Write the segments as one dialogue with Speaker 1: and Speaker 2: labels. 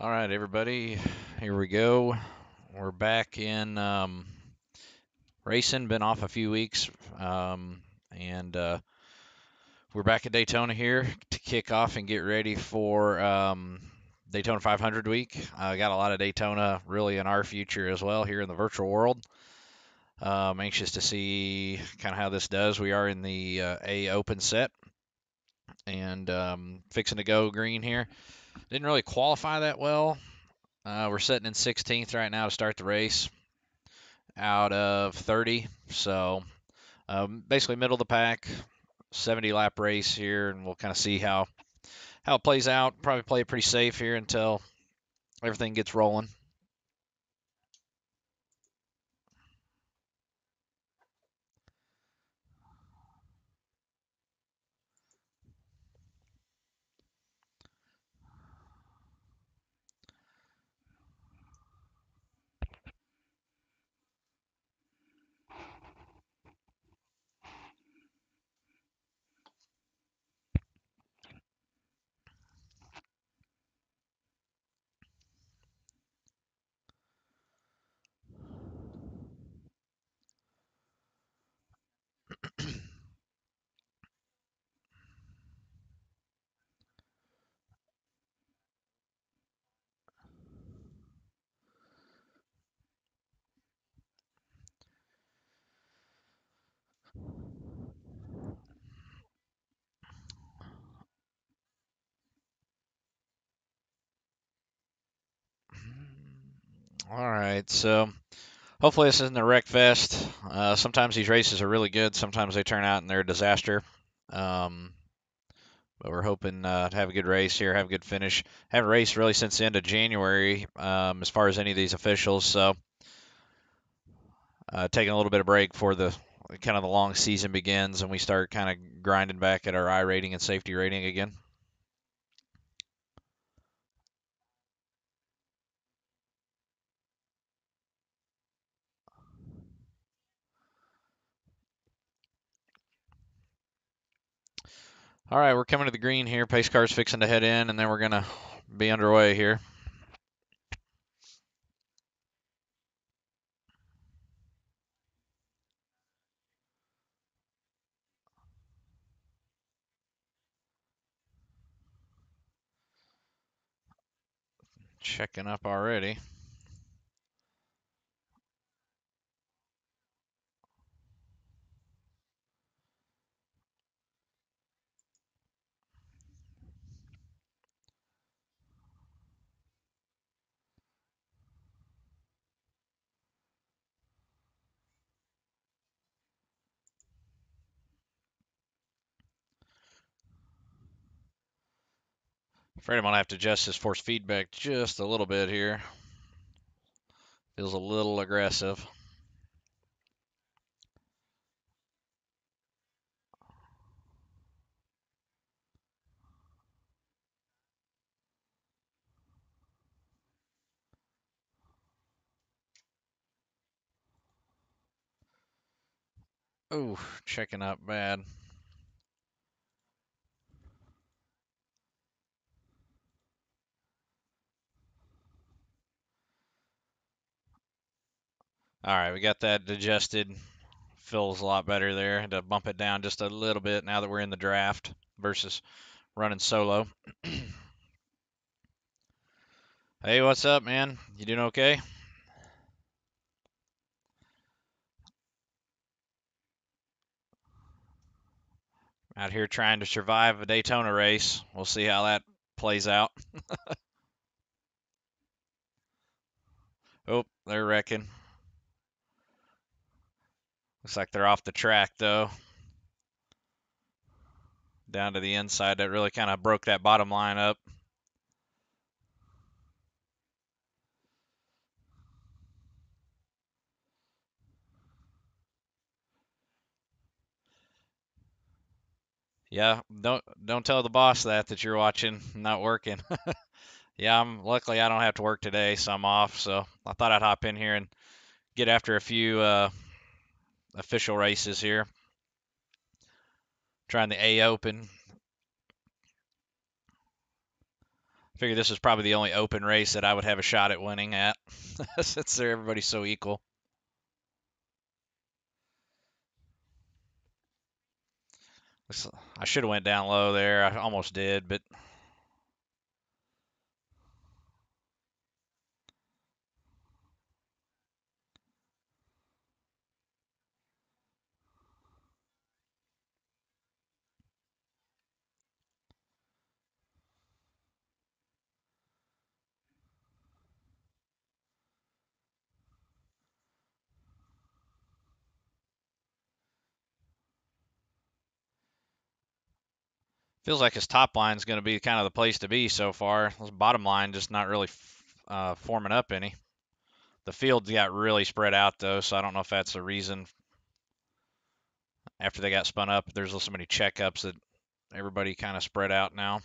Speaker 1: All right, everybody, here we go. We're back in racing. Been off a few weeks, and we're back at Daytona here to kick off and get ready for Daytona 500 week. Got a lot of Daytona really in our future as well here in the virtual world. I'm anxious to see kind of how this does. We are in the A Open set and fixing to go green here. Didn't really qualify that well. We're sitting in 16th right now to start the race out of 30. So basically middle of the pack, 70 lap race here, and we'll kind of see how it plays out. Probably play it pretty safe here until everything gets rolling. All right, so hopefully this isn't a wreck fest. Sometimes these races are really good. Sometimes they turn out and they're a disaster. Um, but we're hoping to have a good race here, have a good finish. Haven't raced really since the end of January as far as any of these officials. So taking a little bit of break for the kind of the long season begins and we start kind of grinding back at our I rating and safety rating again. All right, we're coming to the green here. Pace car's fixing to head in, and then we're going to be underway here. Checking up already. Afraid I'm going to have to adjust this force feedback just a little bit here. Feels a little aggressive. Ooh, checking up bad. All right, we got that adjusted. Feels a lot better there. Had to bump it down just a little bit now that we're in the draft versus running solo. Hey, what's up, man? You doing okay? Out here trying to survive a Daytona race. We'll see how that plays out. Oh, they're wrecking. Looks like they're off the track, though. Down to the inside. That really kind of broke that bottom line up. Yeah, don't tell the boss that you're watching, not working. Yeah, I'm luckily I don't have to work today, so I'm off. So I thought I'd hop in here and get after a few official races here. Trying the A Open. Figure this is probably the only open race that I would have a shot at winning at, since everybody's so equal. I should have went down low there. I almost did, but feels like his top line is going to be kind of the place to be so far. His bottom line just not really forming up any. The field got really spread out though, so I don't know if that's a reason. After they got spun up, there's so many checkups that everybody kind of spread out now.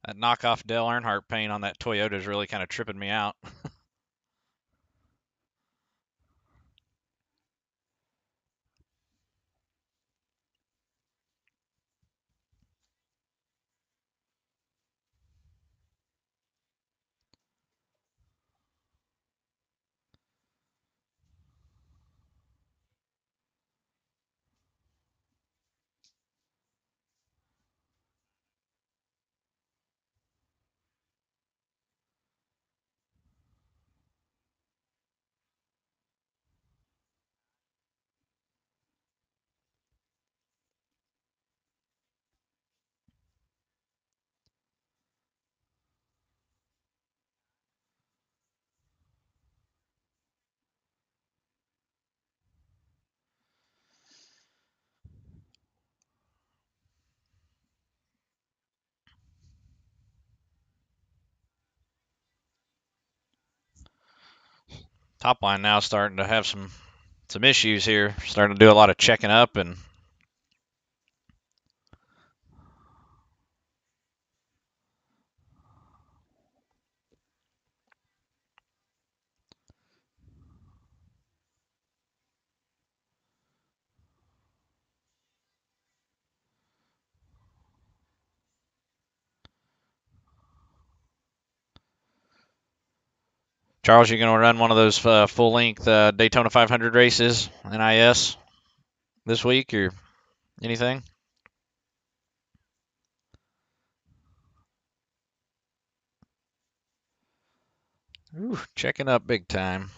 Speaker 1: That knockoff Dale Earnhardt paint on that Toyota is really kind of tripping me out. Top line now starting to have some issues here. Starting to do a lot of checking up and Charles, you going to run one of those full-length Daytona 500 races, NIS, this week or anything? Ooh, checking up big time.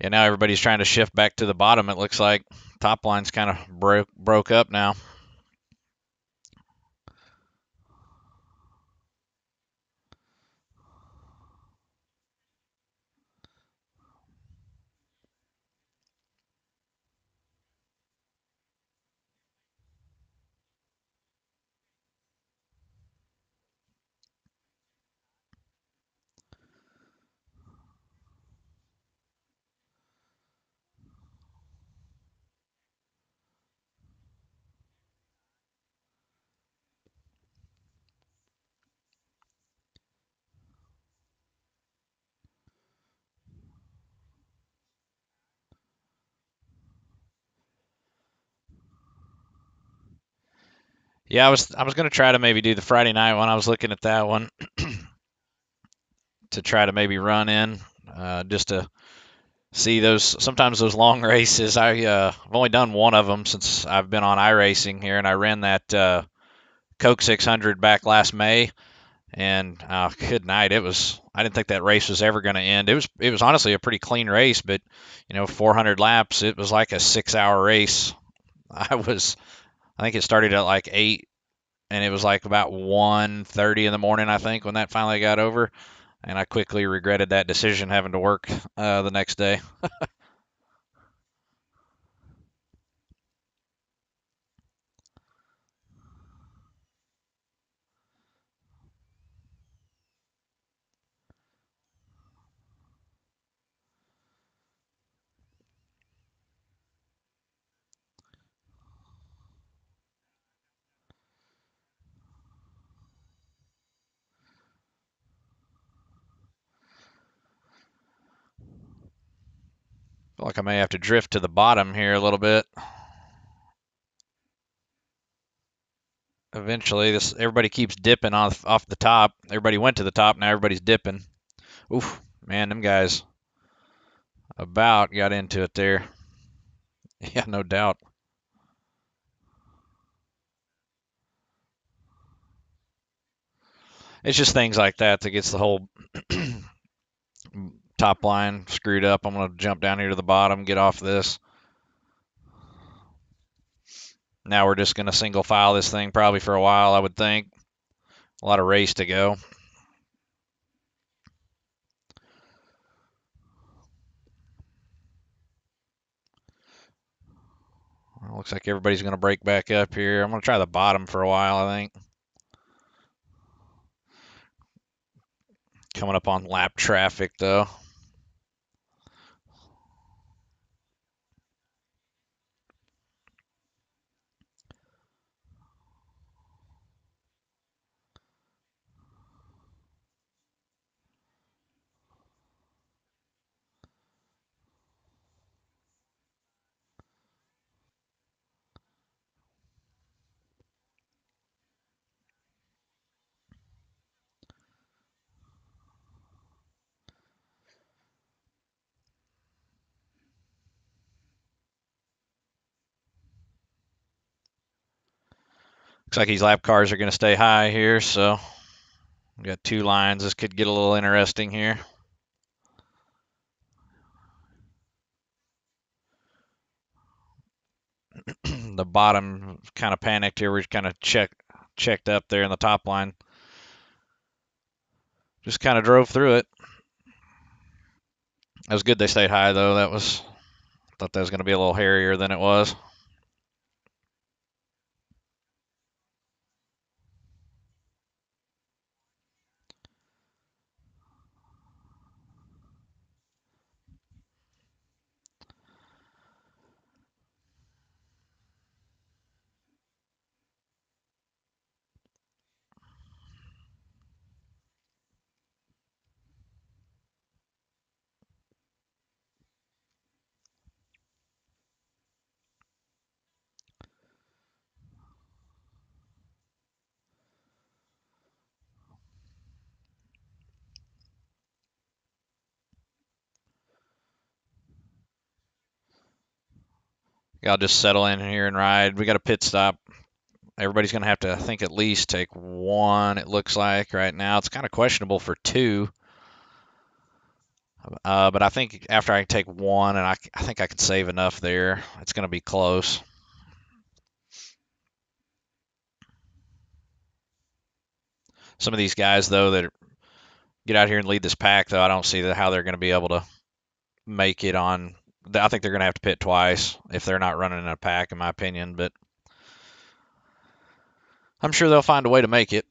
Speaker 1: Yeah, now everybody's trying to shift back to the bottom. It looks like top line's kind of broke up now. Yeah, I was going to try to maybe do the Friday night one. I was looking at that one to try to maybe run in just to see those. Sometimes those long races. I've only done one of them since I've been on iRacing here, and I ran that Coke 600 back last May, and good night. It was. I didn't think that race was ever going to end. It was honestly a pretty clean race, but 400 laps. It was like a 6-hour race. I think it started at like 8, and it was like about 1:30 in the morning, I think, when that finally got over. And I quickly regretted that decision, having to work the next day. Feel like I may have to drift to the bottom here a little bit. Eventually, everybody keeps dipping off the top. Everybody went to the top, now everybody's dipping. Oof, man, them guys about got into it there. Yeah, no doubt. It's just things like that that gets the whole top line screwed up. I'm going to jump down here to the bottom, get off this. Now we're just going to single file this thing probably for a while, I would think. A lot of race to go. Well, looks like everybody's going to break back up here. I'm going to try the bottom for a while, I think. Coming up on lap traffic, though. Looks like these lap cars are going to stay high here, so we got 2 lines. This could get a little interesting here. The bottom kind of panicked here. We're kind of checked up there in the top line. Just kind of drove through it. That was good they stayed high, though. Thought that was going to be a little hairier than it was. I'll just settle in here and ride. We got a pit stop. Everybody's going to have to, I think, at least take 1, it looks like right now. It's kind of questionable for 2. But I think after I take 1, and I think I can save enough there, it's going to be close. Some of these guys, though, that get out here and lead this pack, though, I don't see how they're going to be able to make it on. I think they're going to have to pit twice if they're not running in a pack, in my opinion. But I'm sure they'll find a way to make it.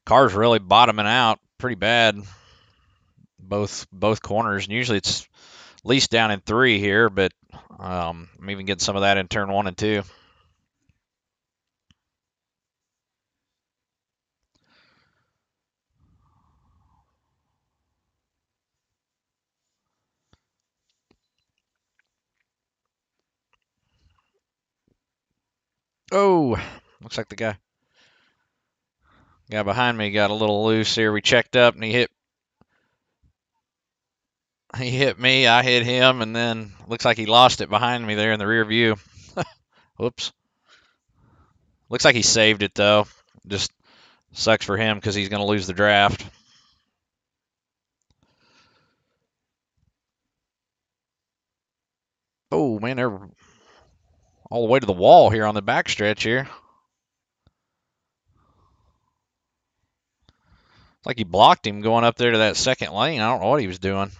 Speaker 1: Car's really bottoming out pretty bad. Both corners. And usually it's at least down in 3 here, but I'm even getting some of that in turn 1 and 2. Oh, looks like the guy Guy behind me got a little loose here. We checked up and he hit me. I hit him, and then looks like he lost it behind me there in the rear view. Whoops. Looks like he saved it though. Just sucks for him because he's going to lose the draft. Oh man, they're all the way to the wall here on the backstretch here. It's like he blocked him going up there to that second lane. I don't know what he was doing.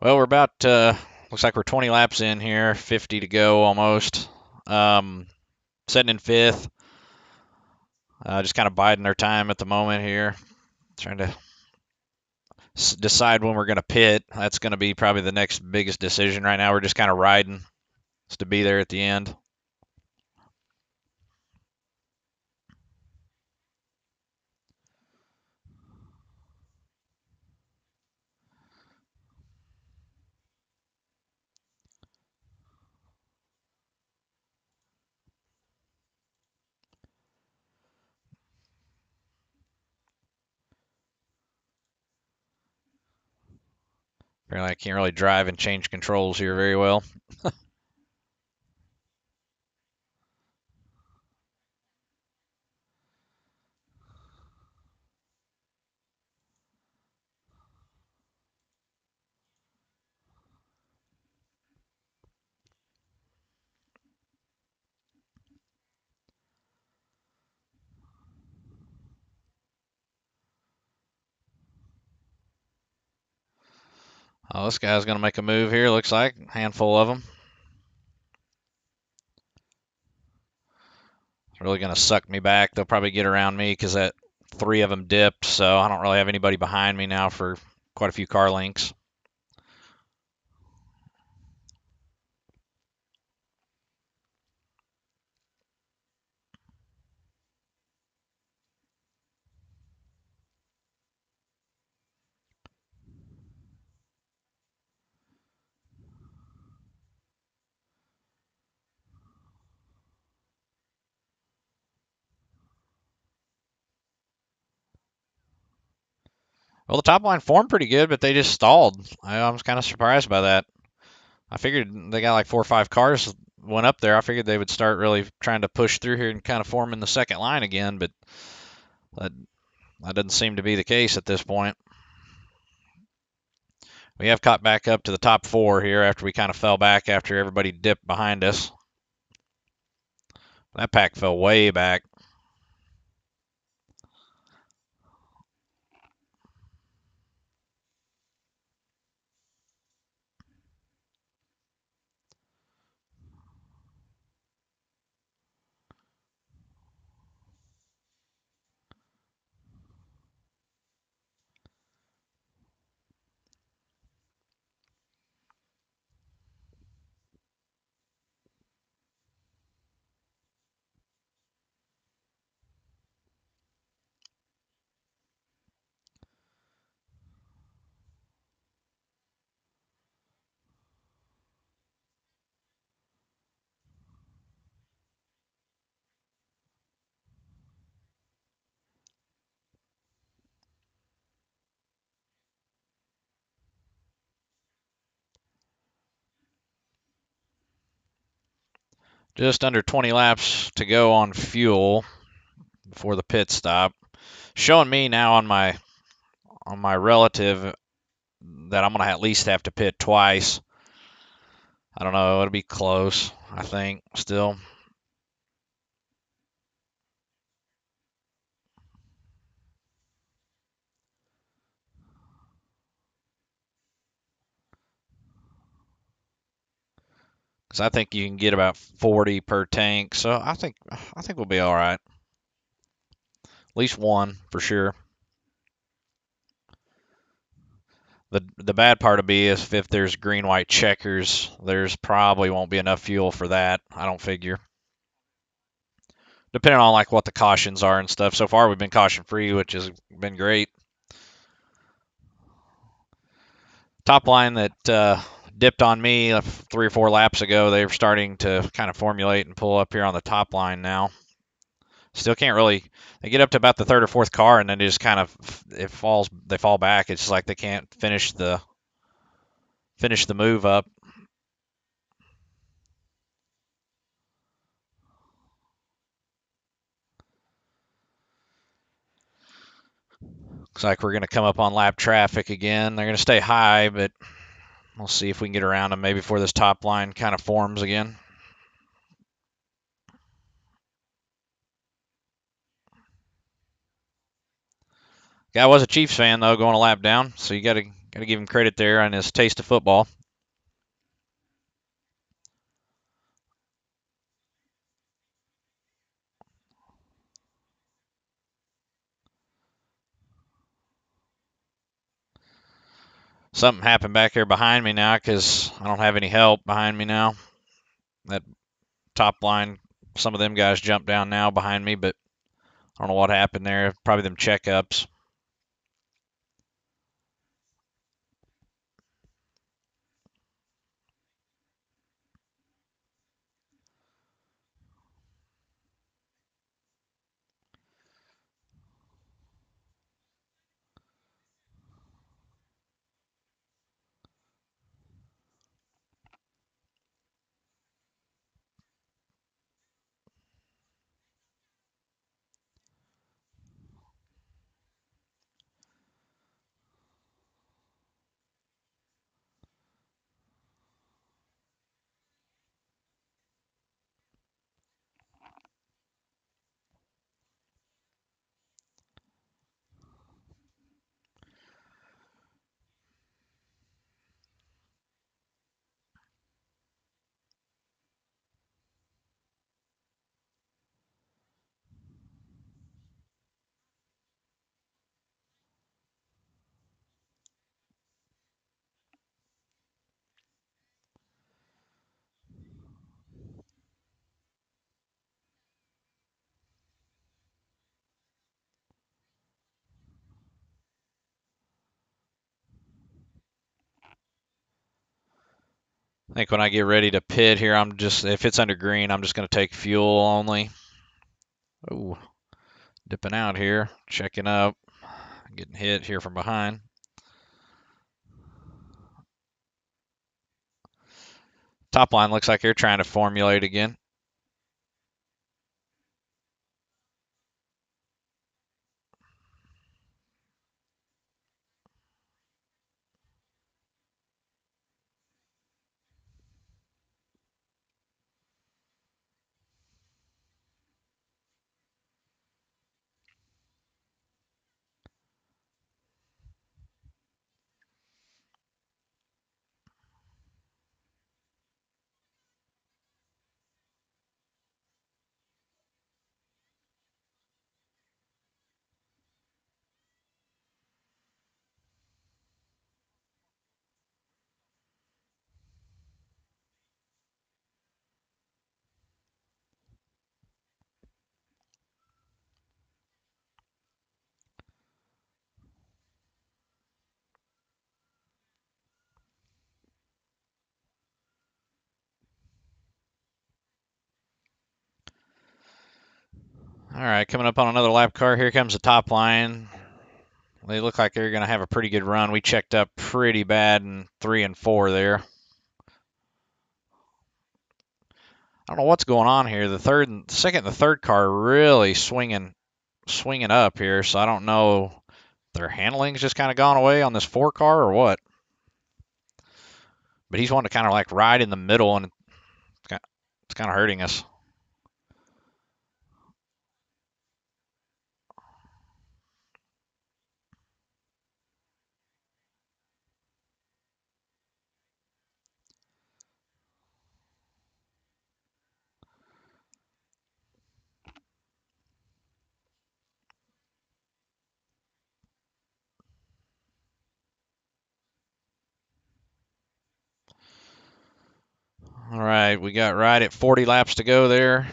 Speaker 1: Well, we're about, looks like we're 20 laps in here, 50 to go almost. Sitting in fifth. Just kind of biding our time at the moment here. Trying to decide when we're going to pit. That's going to be probably the next biggest decision right now. We're just kind of riding just to be there at the end. Apparently I can't really drive and change controls here very well. Oh, this guy's going to make a move here, looks like. A handful of them. It's really going to suck me back. They'll probably get around me because that 3 of them dipped, so I don't really have anybody behind me now for quite a few car lengths. Well, the top line formed pretty good, but they just stalled. I was kind of surprised by that. I figured they got like 4 or 5 cars went up there. I figured they would start really trying to push through here and kind of form in the second line again, but that, that doesn't seem to be the case at this point. We have caught back up to the top 4 here after we kind of fell back after everybody dipped behind us. That pack fell way back. Just under 20 laps to go on fuel before the pit stop. Showing me now on my relative that I'm gonna at least have to pit twice. I don't know. It'll be close, I think, still. Because I think you can get about 40 per tank. So I think we'll be all right. At least one for sure. The bad part will be is if there's green white checkers, there's probably won't be enough fuel for that. I don't figure. Depending on like what the cautions are and stuff. So far we've been caution free, which has been great. Top line that dipped on me 3 or 4 laps ago, they're starting to kind of formulate and pull up here on the top line now. Still can't really. They get up to about the third or fourth car, and then they just kind of they fall back. It's just like they can't finish the move up. Looks like we're going to come up on lap traffic again. They're going to stay high, but we'll see if we can get around them maybe before this top line kind of forms again. Guy was a Chiefs fan though, going a lap down, so you got to give him credit there on his taste of football. Something happened back there behind me now because I don't have any help behind me now. That top line, some of them guys jumped down now behind me, but I don't know what happened there. Probably them checkups. I think when I get ready to pit here, if it's under green, I'm just going to take fuel only. Oh, dipping out here, checking up, getting hit here from behind. Top line looks like they're trying to formulate again. All right, coming up on another lap car. Here comes the top line. They look like they're going to have a pretty good run. We checked up pretty bad in 3 and 4 there. I don't know what's going on here. The second and the third car are really swinging up here, so I don't know if their handling's just kind of gone away on this 4 car or what. But he's wanting to kind of like ride in the middle, and it's kind of hurting us. All right, we got right at 40 laps to go there.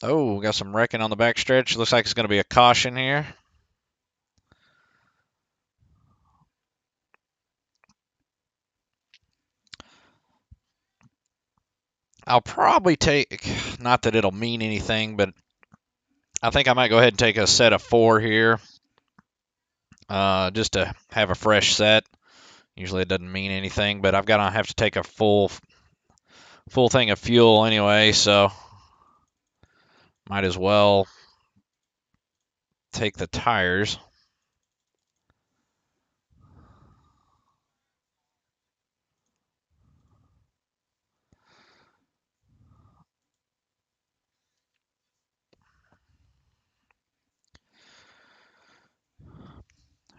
Speaker 1: Oh, we got some wrecking on the backstretch. Looks like it's going to be a caution here. I'll probably take, not that it'll mean anything, but I think I might go ahead and take a set of 4 here, just to have a fresh set. Usually it doesn't mean anything, but I've got to have to take a full thing of fuel anyway, so might as well take the tires.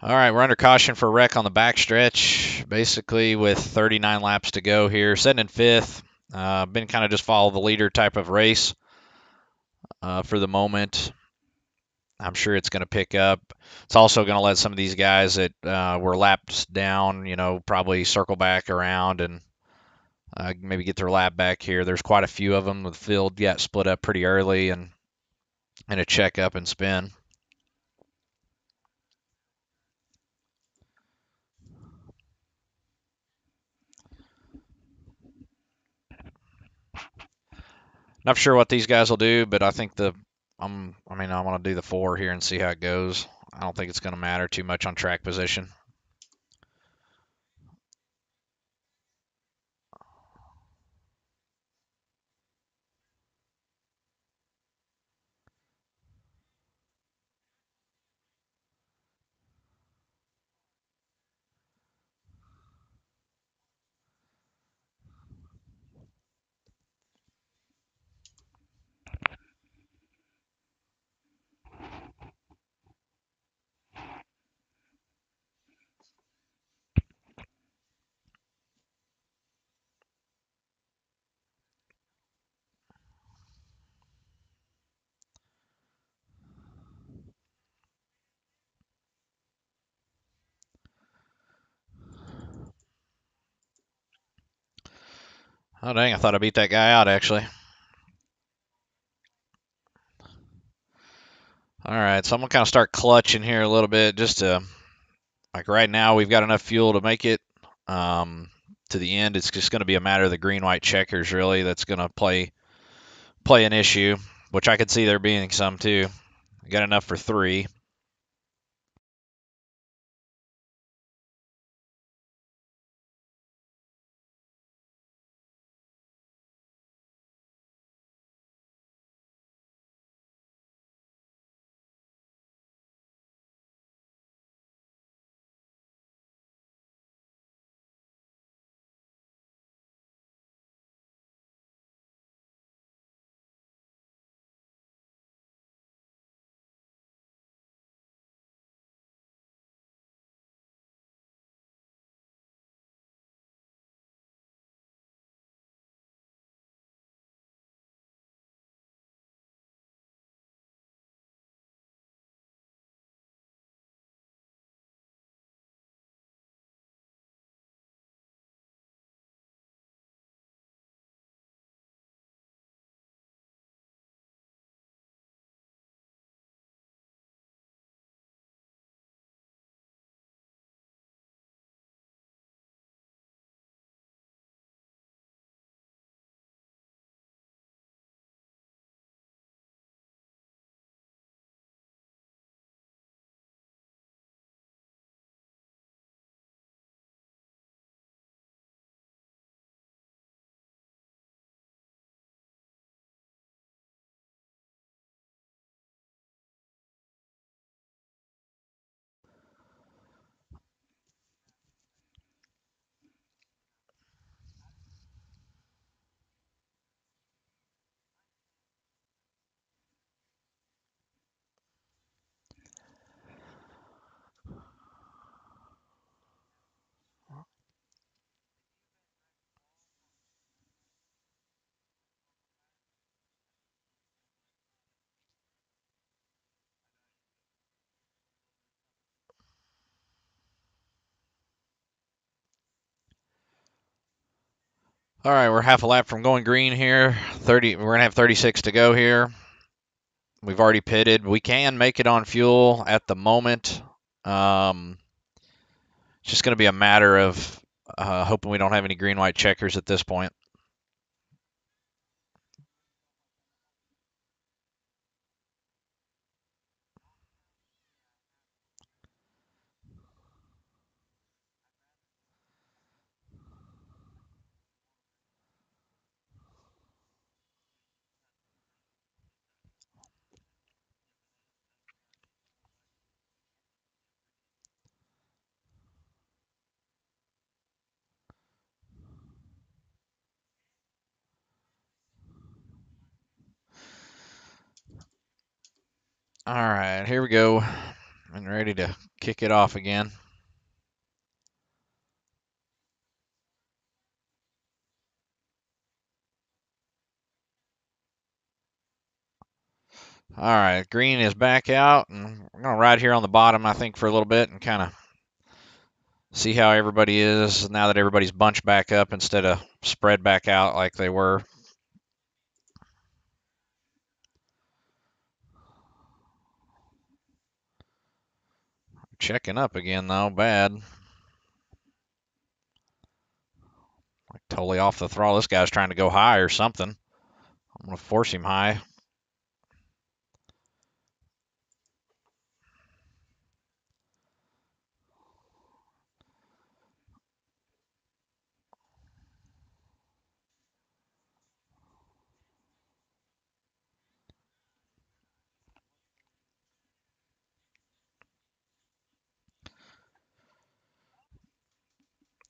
Speaker 1: All right, we're under caution for wreck on the backstretch, basically with 39 laps to go here. Sitting in 5th. Been kind of just follow the leader type of race for the moment. I'm sure it's going to pick up. It's also going to let some of these guys that were lapped down, probably circle back around and maybe get their lap back here. There's quite a few of them. The field got split up pretty early and a check up and spin. Not sure what these guys will do, but I think I want to do the 4 here and see how it goes. I don't think it's going to matter too much on track position. Oh, dang, I thought I beat that guy out, actually. All right, so I'm going to kind of start clutching here a little bit just to, like right now, we've got enough fuel to make it to the end. It's just going to be a matter of the green-white checkers, really, that's going to play an issue, which I could see there being some, too. I got enough for 3. All right, we're half a lap from going green here. 30. We're gonna have 36 to go here. We've already pitted. We can make it on fuel at the moment. It's just gonna be a matter of hoping we don't have any green-white checkers at this point. All right, here we go. And ready to kick it off again. All right, green is back out, and we're gonna ride here on the bottom, I think, for a little bit and kind of see how everybody is now that everybody's bunched back up instead of spread back out like they were. Checking up again, though, bad. Like totally off the throttle. This guy's trying to go high or something. I'm going to force him high.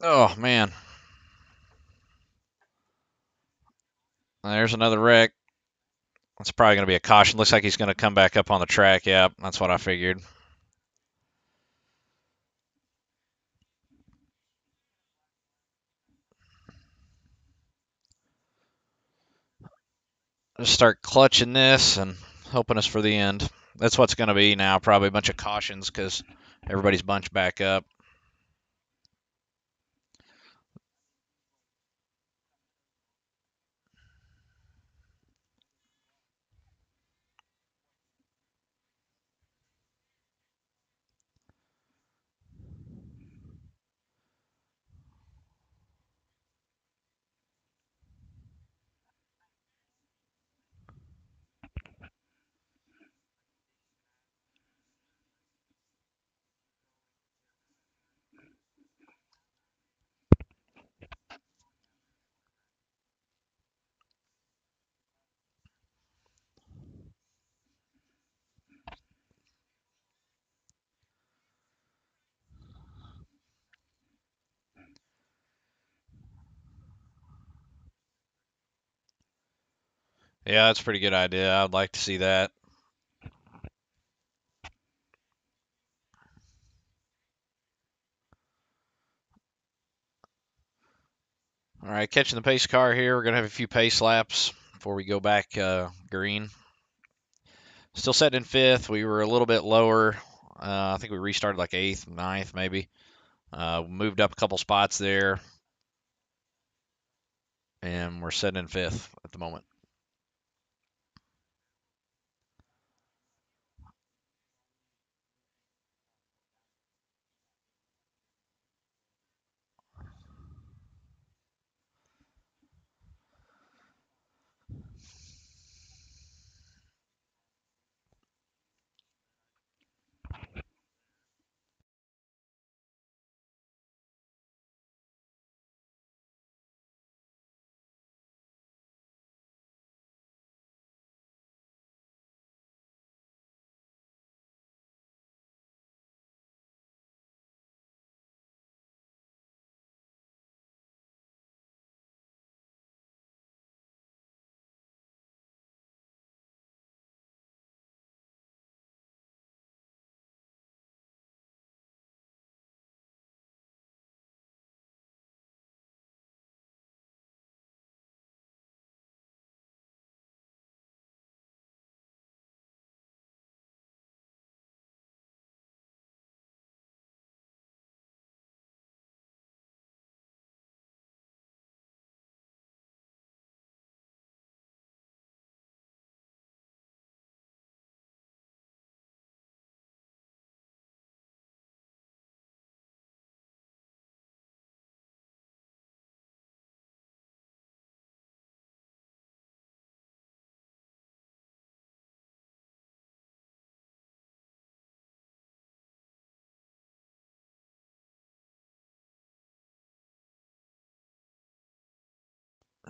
Speaker 1: Oh, man. There's another wreck. That's probably going to be a caution. Looks like he's going to come back up on the track. Yep, that's what I figured. Just start clutching this and hoping us for the end. That's what's going to be now. Probably a bunch of cautions because everybody's bunched back up. Yeah, that's a pretty good idea. I'd like to see that. All right, catching the pace car here. We're going to have a few pace laps before we go back green. Still setting in fifth. We were a little bit lower. I think we restarted like eighth, ninth, maybe. Moved up a couple spots there, and we're setting in fifth at the moment.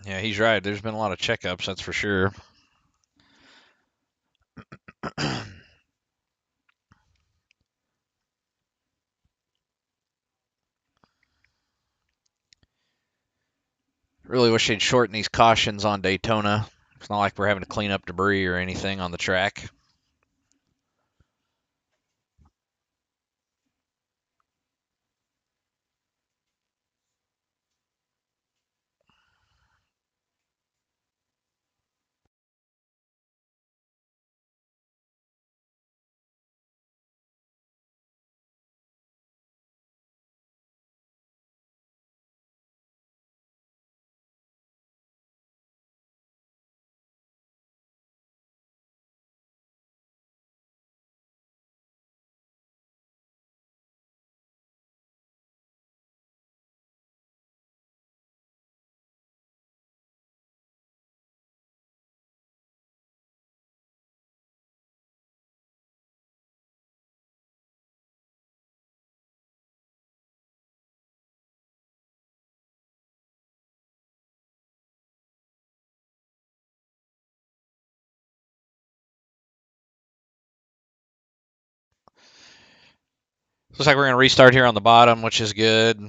Speaker 1: Yeah, he's right. There's been a lot of checkups, that's for sure. Really wish they'd shorten these cautions on Daytona. It's not like we're having to clean up debris or anything on the track. Looks like we're going to restart here on the bottom, which is good.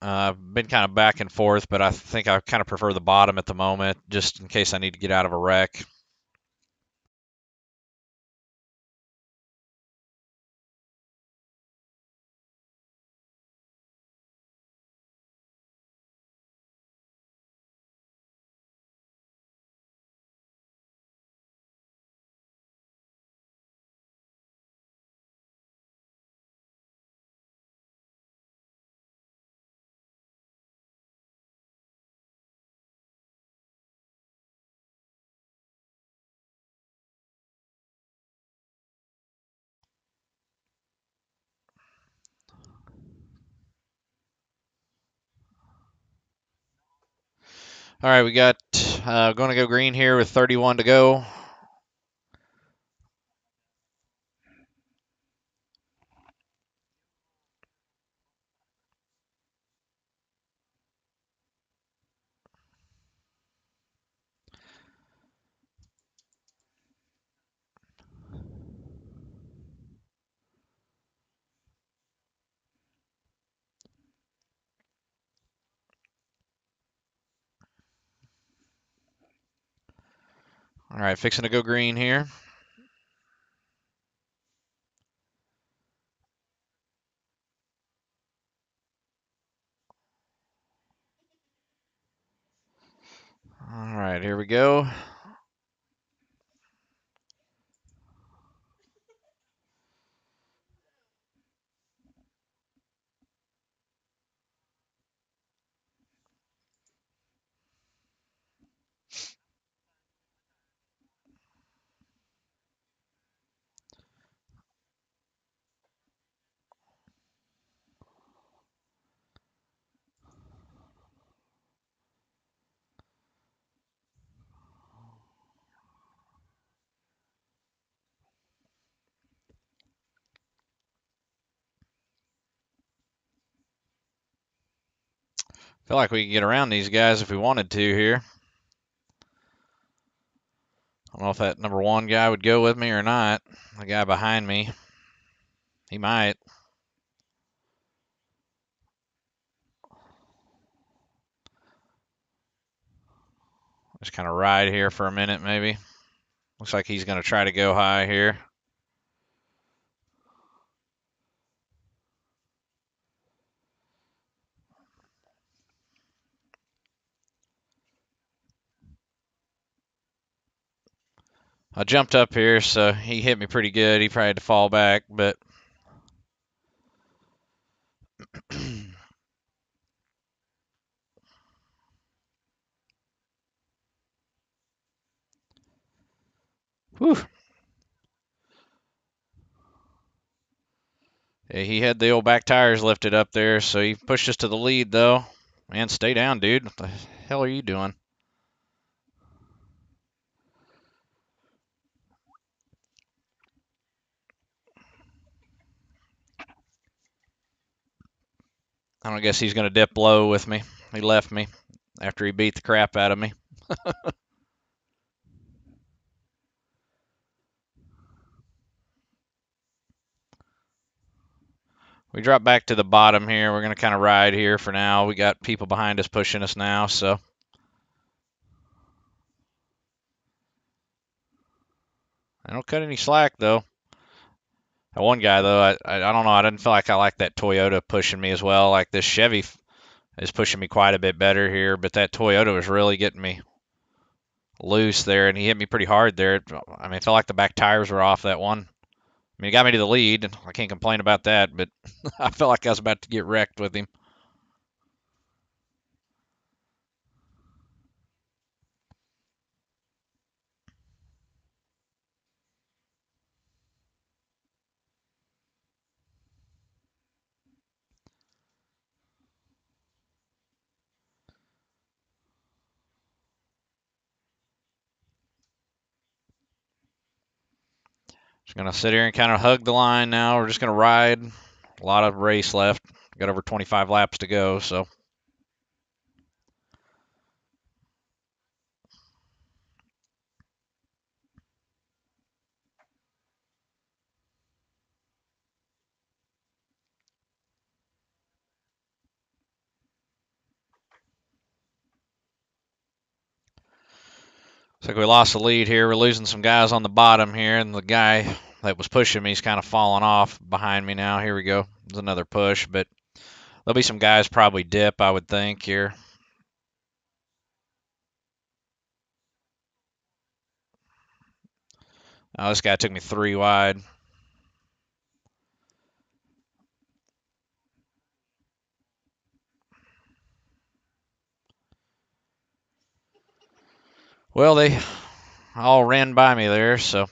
Speaker 1: I've been kind of back and forth, but I think I kind of prefer the bottom at the moment, just in case I need to get out of a wreck. All right, we got going to go green here with 31 to go. All right, fixing to go green here. All right, here we go. Feel like we can get around these guys if we wanted to here. I don't know if that number 1 guy would go with me or not. The guy behind me, he might. Just kind of ride here for a minute, maybe. Looks like he's going to try to go high here. I jumped up here, so he hit me pretty good. He probably had to fall back, but whew. Yeah, he had the old back tires lifted up there, so he pushed us to the lead, though. Man, stay down, dude. What the hell are you doing? I don't guess he's going to dip low with me. He left me. after he beat the crap out of me. We drop back to the bottom here. We're going to kind of ride here for now. We got people behind us pushing us now, so. I don't cut any slack, though. That one guy, though, I don't know. I didn't feel like I liked that Toyota pushing me as well. Like this Chevy is pushing me quite a bit better here, but that Toyota was really getting me loose there, and he hit me pretty hard there. I mean, it felt like the back tires were off that one. I mean, he got me to the lead. I can't complain about that, but I felt like I was about to get wrecked with him. Just going to sit here and kind of hug the line now. We're just going to ride. A lot of race left. Got over 25 laps to go, so. Looks like we lost the lead here. We're losing some guys on the bottom here, and the guy that was pushing me is kind of falling off behind me now. Here we go. There's another push, but there'll be some guys probably dip, I would think, here. Oh, this guy took me 3 wide. Well, they all ran by me there, so.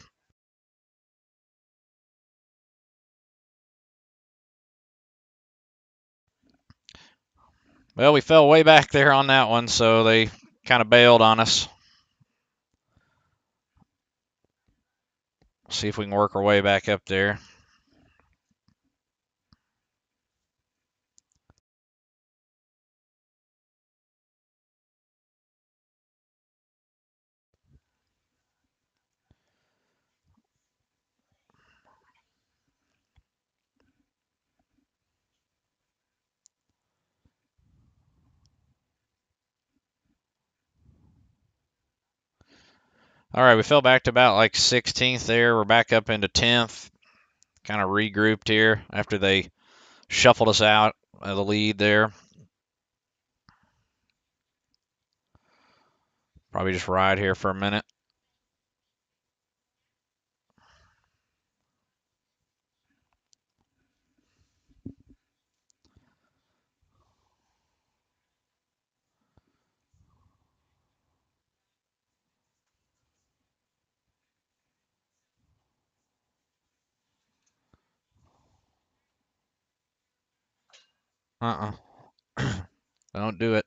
Speaker 1: Well, we fell way back there on that one, so they kind of bailed on us. See if we can work our way back up there. All right, we fell back to about like 16th there. We're back up into 10th. Kind of regrouped here after they shuffled us out of the lead there. Probably just ride here for a minute. Uh-uh. Don't do it.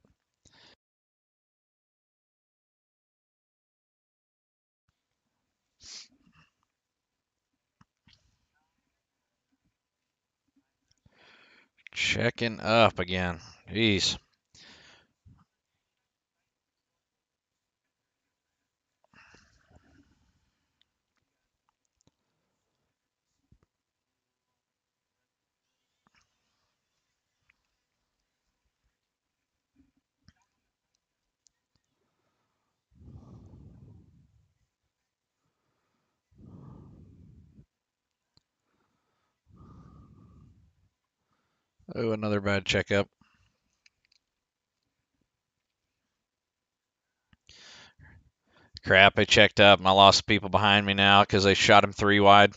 Speaker 1: Checking up again. Jeez. Oh, another bad checkup. Crap, I checked up and I lost people behind me now because they shot him 3 wide.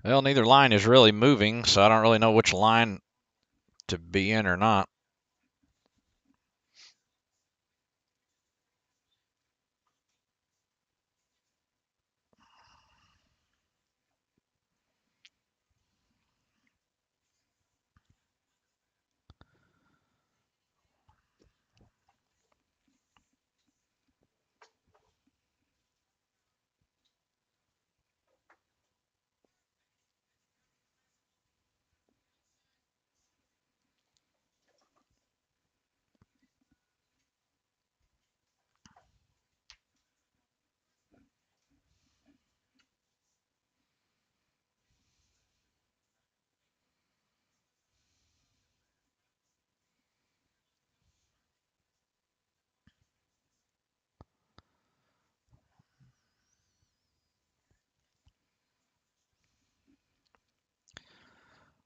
Speaker 1: Well, neither line is really moving, so I don't really know which line to be in or not.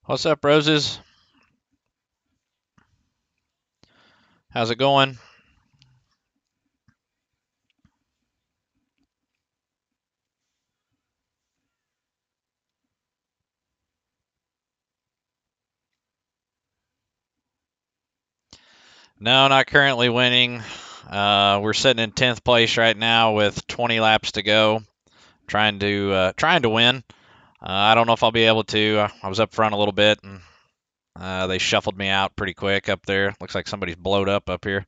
Speaker 1: What's up, Roses? How's it going? No, not currently winning. We're sitting in 10th place right now with 20 laps to go, trying to win. I don't know if I'll be able to. I was up front a little bit, and they shuffled me out pretty quick up there. Looks like somebody's blowed up here.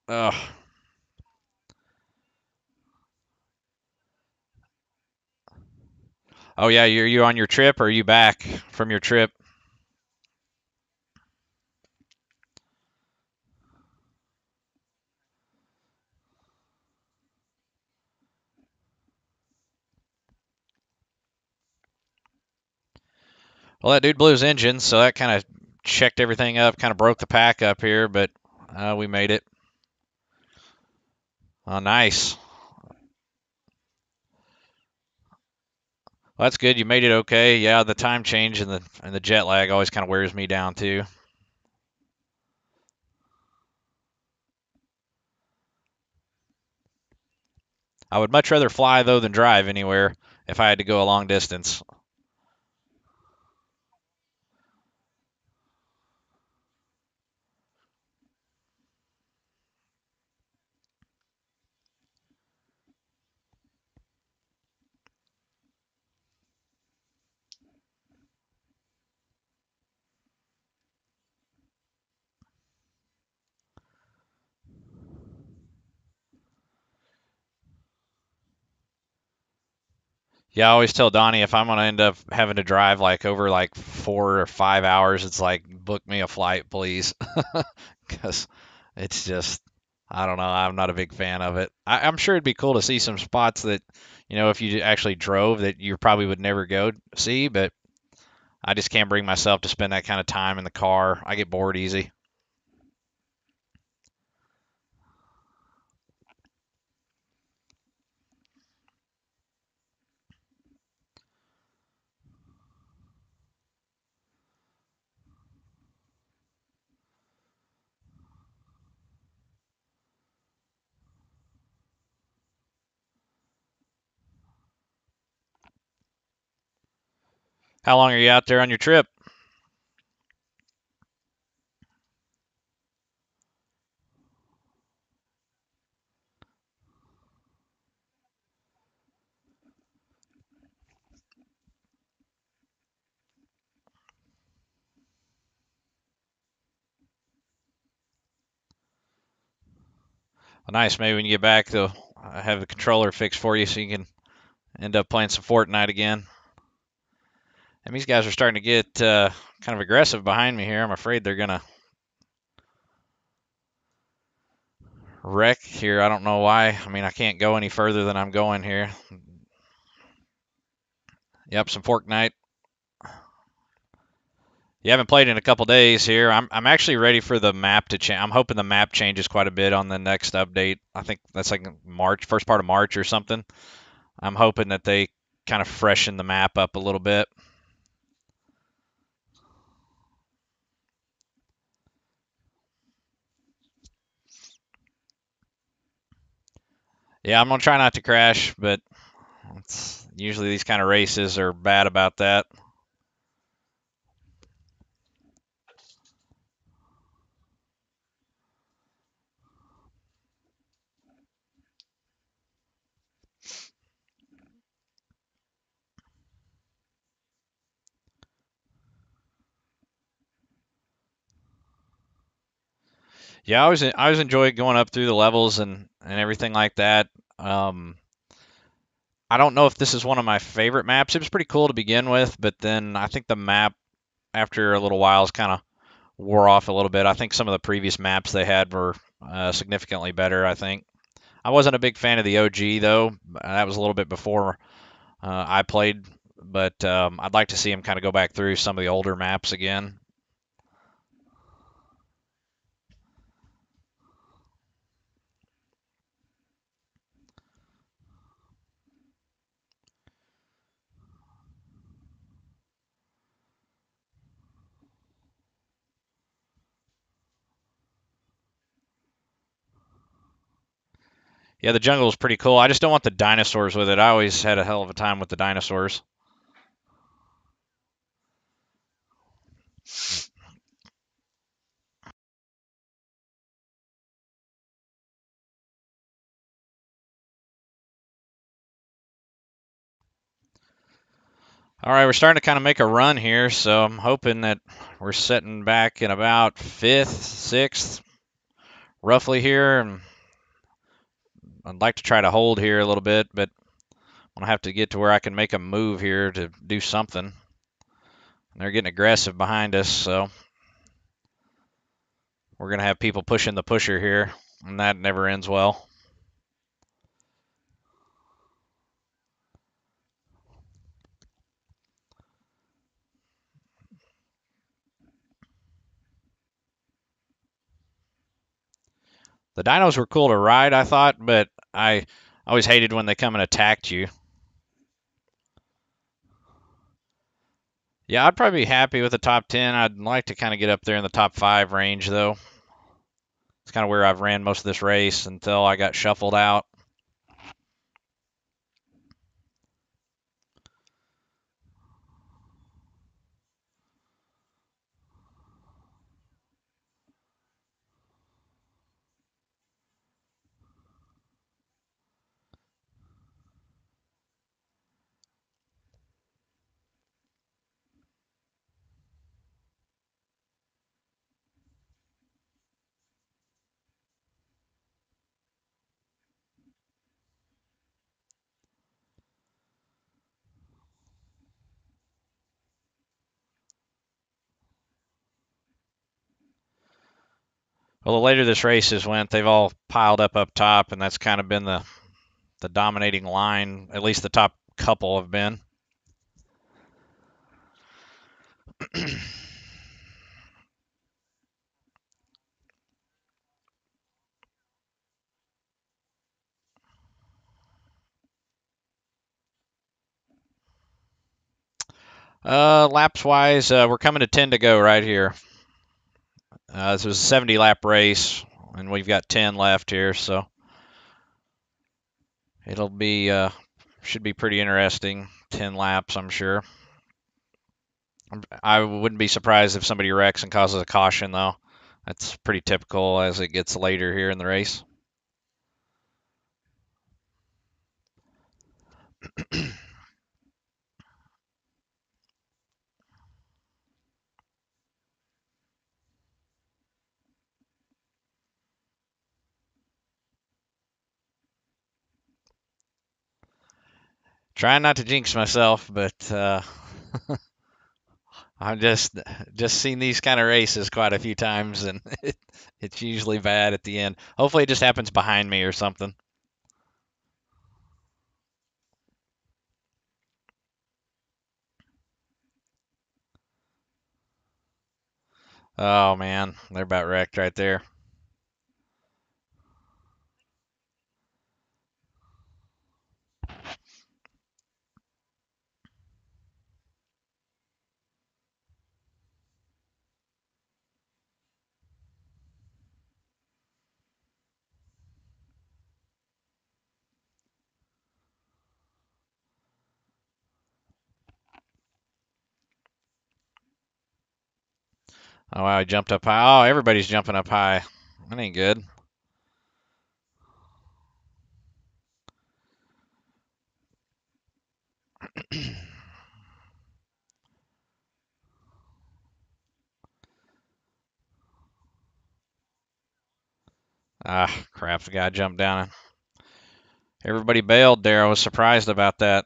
Speaker 1: Ugh. Oh yeah, you on your trip, or are you back from your trip? Well, that dude blew his engine, so that kind of checked everything up, kind of broke the pack up here, but we made it. Oh, nice. Well, that's good. You made it okay. Yeah, the time change and the jet lag always kind of wears me down too. I would much rather fly though than drive anywhere if I had to go a long distance. Yeah, I always tell Donnie if I'm gonna end up having to drive like over like 4 or 5 hours, it's like book me a flight, please, because it's just I don't know. I'm not a big fan of it. I'm sure it'd be cool to see some spots that if you actually drove that you probably would never go see, but I just can't bring myself to spend that kind of time in the car. I get bored easy. How long are you out there on your trip? Nice. Maybe when you get back, they'll have the controller fixed for you so you can end up playing some Fortnite again. And these guys are starting to get kind of aggressive behind me here. I'm afraid they're going to wreck here. I don't know why. I mean, I can't go any further than I'm going here. Yep, some Fortnite. You haven't played in a couple days here. I'm actually ready for the map to change. I'm hoping the map changes quite a bit on the next update. I think that's like March, first part of March or something. I'm hoping that they kind of freshen the map up a little bit. Yeah, I'm gonna try not to crash, but usually these kind of races are bad about that. Yeah, I always enjoy going up through the levels and everything like that. Um, I don't know if this is one of my favorite maps. It was pretty cool to begin with, but then I think the map after a little while is kind of wore off a little bit. I think some of the previous maps they had were significantly better. I think I wasn't a big fan of the OG though. That was a little bit before I played, but I'd like to see him kind of go back through some of the older maps again. Yeah, the jungle is pretty cool. I just don't want the dinosaurs with it. I always had a hell of a time with the dinosaurs. All right, we're starting to kind of make a run here, so I'm hoping that we're setting back in about fifth, sixth, roughly here. And I'd like to try to hold here a little bit, but I'm gonna have to get to where I can make a move here to do something. They're getting aggressive behind us, so we're gonna have people pushing the pusher here, and that never ends well. The dinos were cool to ride, I thought, but I always hated when they come and attacked you. Yeah, I'd probably be happy with the top 10. I'd like to kind of get up there in the top 5 range, though. It's kind of where I've ran most of this race until I got shuffled out. Well, the later this race has went, they've all piled up top, and that's kind of been the dominating line. At least the top couple have been. Laps wise, we're coming to 10 to go right here. This was a 70 lap race, and we've got 10 left here, so it'll be should be pretty interesting. 10 laps, I'm sure. I wouldn't be surprised if somebody wrecks and causes a caution, though. That's pretty typical as it gets later here in the race. Trying not to jinx myself, but I've just seen these kind of races quite a few times, and it's usually bad at the end. Hopefully, it just happens behind me or something. Oh man, they're about wrecked right there. Oh, wow, he jumped up high. Oh, everybody's jumping up high. That ain't good. Ah, crap. The guy jumped down. Everybody bailed there. I was surprised about that.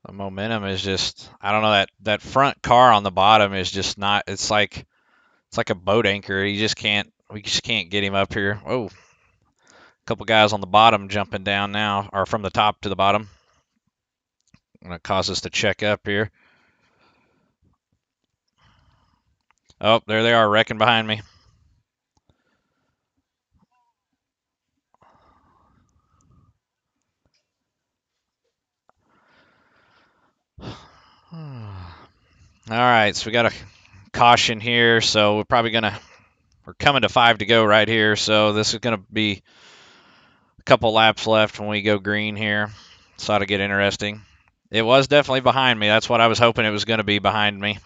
Speaker 1: The momentum is just, I don't know, that front car on the bottom is just not, it's like a boat anchor. We just can't get him up here. Oh, a couple guys on the bottom jumping down now, or from the top to the bottom. Gonna cause us to check up here. Oh, there they are wrecking behind me. All right, so we got a caution here, so we're coming to 5 to go right here, so this is gonna be a couple laps left when we go green here. So to get interesting. It was definitely behind me. That's what I was hoping it was going to be behind me.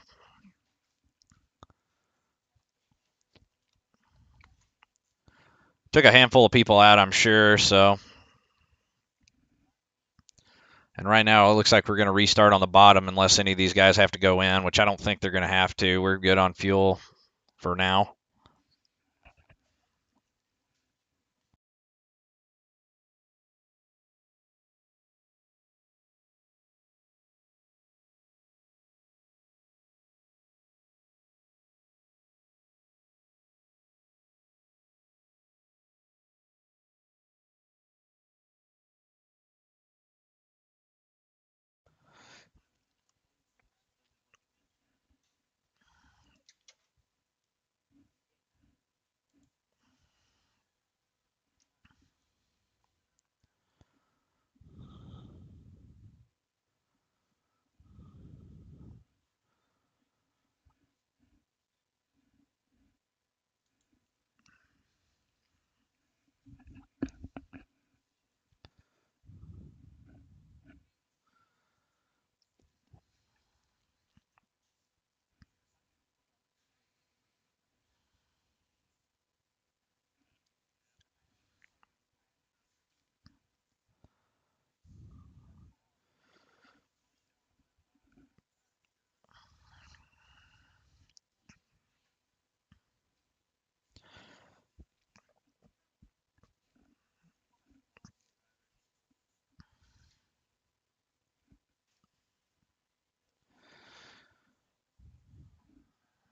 Speaker 1: Took a handful of people out, I'm sure, so. And right now it looks like we're going to restart on the bottom unless any of these guys have to go in, which I don't think they're going to have to. We're good on fuel for now.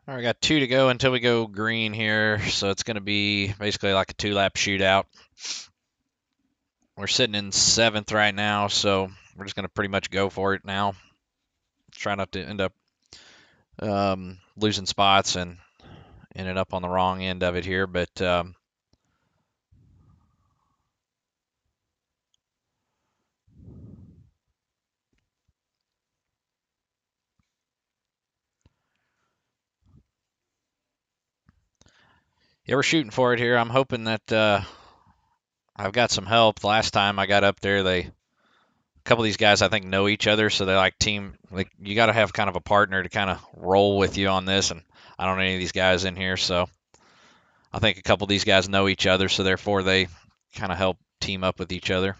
Speaker 1: All right, we got 2 to go until we go green here, so it's going to be basically like a 2-lap shootout. We're sitting in 7th right now, so we're just going to pretty much go for it now. Try not to end up losing spots and ended up on the wrong end of it here, but yeah, we're shooting for it here. I'm hoping that I've got some help. The last time I got up there, they couple of these guys I think know each other, so they like team. Like you got to have kind of a partner to kind of roll with you on this. And I don't know any of these guys in here, so I think a couple of these guys know each other, so therefore they kind of help team up with each other.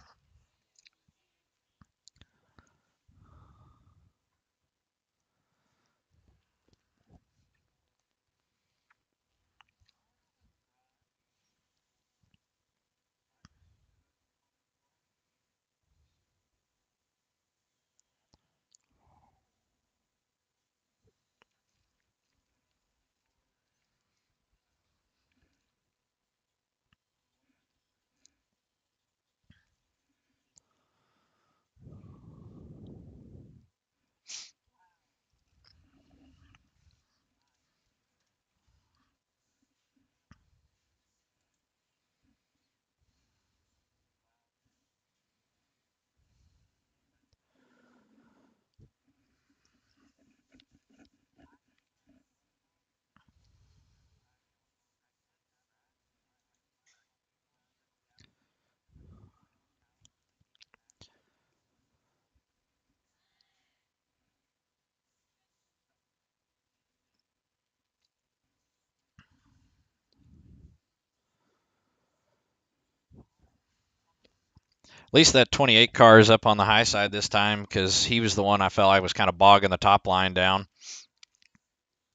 Speaker 1: At least that 28 car is up on the high side this time because he was the one I felt like was kind of bogging the top line down.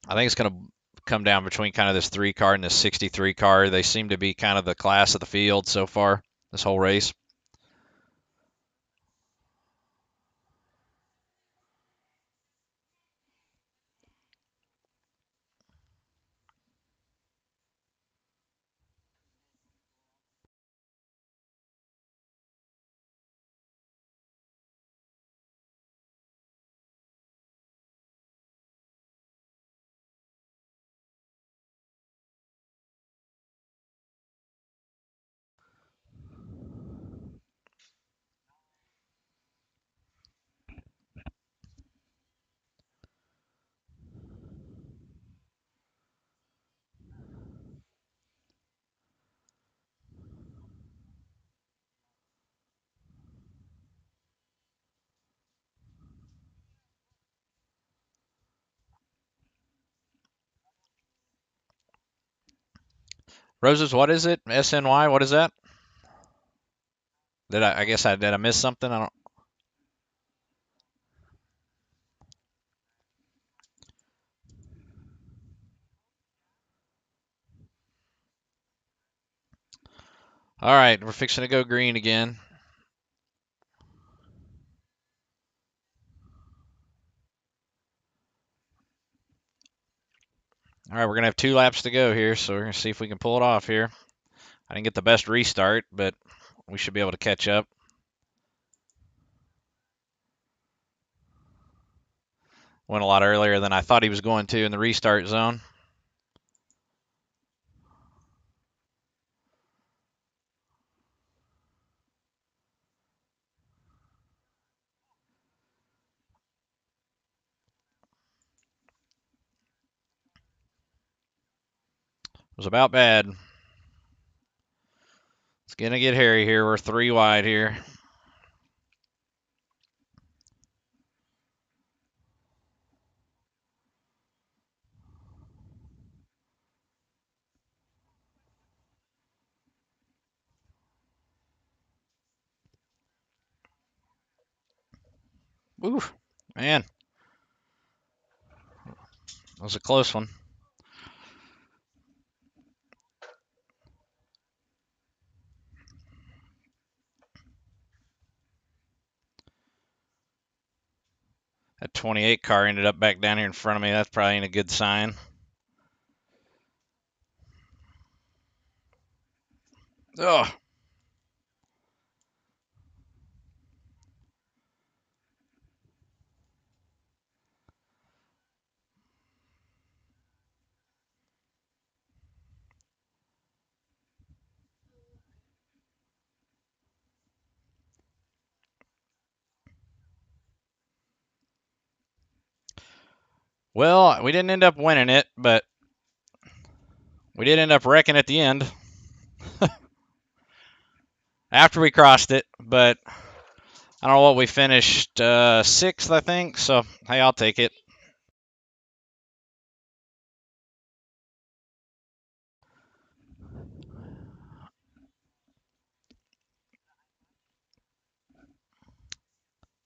Speaker 1: I think it's going to come down between kind of this 3 car and this 63 car. They seem to be kind of the class of the field so far this whole race. Roses, what is it? SNY, what is that? I guess did I miss something? I don't. All right, we're fixing to go green again. All right, we're going to have 2 laps to go here, so we're going to see if we can pull it off here. I didn't get the best restart, but we should be able to catch up. Went a lot earlier than I thought he was going to in the restart zone. It was about bad. It's going to get hairy here. We're 3 wide here. Ooh, man. That was a close one. That 28 car ended up back down here in front of me. That's probably ain't a good sign. Oh. Well, we didn't end up winning it, but we did end up wrecking at the end after we crossed it. But I don't know what we finished, 6th, I think. So, hey, I'll take it.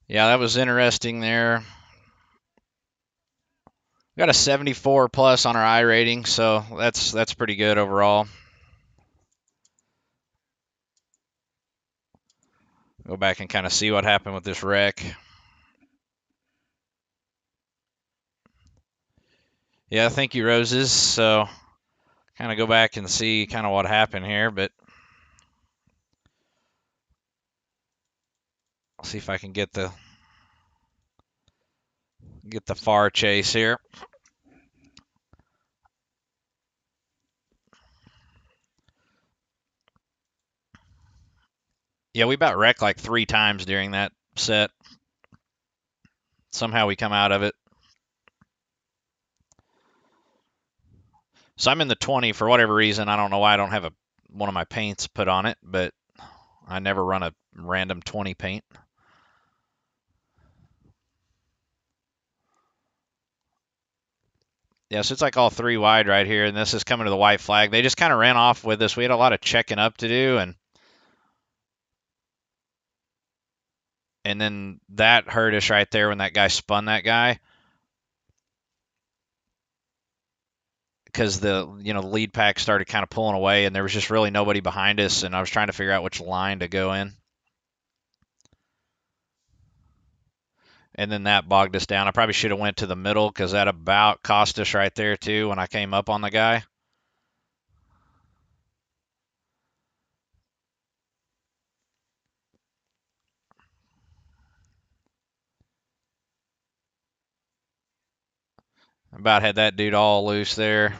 Speaker 1: Yeah, that was interesting there. We got a 74 plus on our I rating, so that's pretty good overall. Go back and kind of see what happened with this wreck. Yeah, thank you, Roses. So, kind of go back and see kind of what happened here, but I'll see if I can get the far chase here. Yeah, we about wrecked like 3 times during that set. Somehow we come out of it. So I'm in the 20 for whatever reason. I don't know why I don't have one of my paints put on it, but I never run a random 20 paint. Yeah, so it's like all 3 wide right here, and this is coming to the white flag. They just kind of ran off with us. We had a lot of checking up to do, and then that hurt us right there when that guy spun that guy. Because the lead pack started kind of pulling away, and there was just really nobody behind us, and I was trying to figure out which line to go in. And then that bogged us down. I probably should have went to the middle because that about cost us right there too when I came up on the guy. About had that dude all loose there.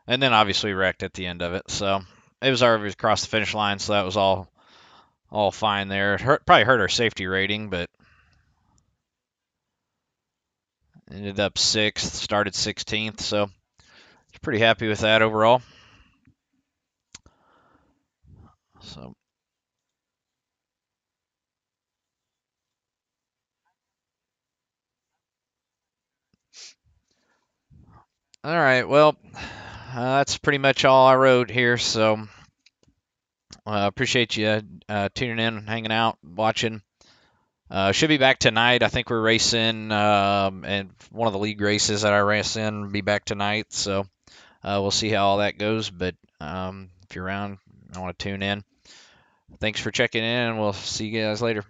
Speaker 1: And then obviously wrecked at the end of it. So it was already across the finish line, so that was all fine there. It probably hurt our safety rating, but ended up 6th, started 16th, so pretty happy with that overall. So all right, well, that's pretty much all I wrote here. So appreciate you tuning in, hanging out, watching. Should be back tonight. I think we're racing, and one of the league races that I race in will be back tonight. So we'll see how all that goes. But if you're around, I want to tune in. Thanks for checking in, and we'll see you guys later.